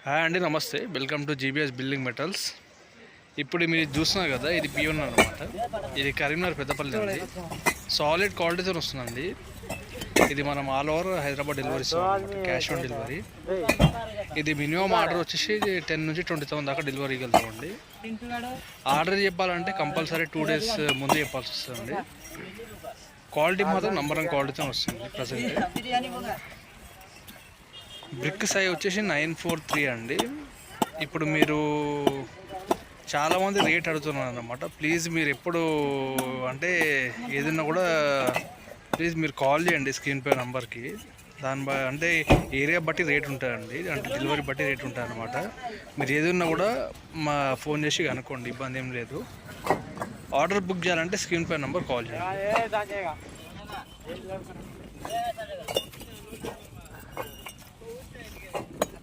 Hi అండి, నమస్తే. Welcome to GBs building metals. ఇప్పుడు మీరు చూస్తున్నారు కదా, ఇది పియోన్ అనమాట. ఇది కరీంనగర్ పెద్దపల్లి అండి. సాలిడ్ క్వాలిటీతో వస్తుందండి. ఇది మనం ఆల్ ఓవర్ హైదరాబాద్ డెలివరీ ఇస్తాం, క్యాష్ ఆన్ డెలివరీ. ఇది మినిమం ఆర్డర్ వచ్చేసి 10 నుంచి 20,000 దాకా డెలివరీ వెళ్తామండి. ఆర్డర్ చెప్పాలంటే కంపల్సరీ 2 days ముందు చెప్పాల్సి వస్తుందండి. క్వాలిటీ మాత్రం నంబర్ 1 క్వాలిటీతో వస్తుంది. ప్రజెంట్ బ్రిక్ సైజ్ వచ్చేసి 943 అండి. ఇప్పుడు మీరు చాలామంది రేట్ అడుగుతున్నారు అన్నమాట. ప్లీజ్ మీరు ఎప్పుడు అంటే ఏదన్నా కూడా ప్లీజ్ మీరు కాల్ చేయండి స్క్రీన్ పే నెంబర్కి. అంటే ఏరియా బట్టి రేట్ ఉంటుందండి, అంటే డెలివరీ బట్టి రేట్ ఉంటుంది అనమాట. మీరు ఏదన్నా కూడా మా ఫోన్ చేసి కనుక్కోండి, ఇబ్బంది ఏం లేదు. ఆర్డర్ బుక్ చేయాలంటే స్క్రీన్ పే నెంబర్ కాల్ చేయండి.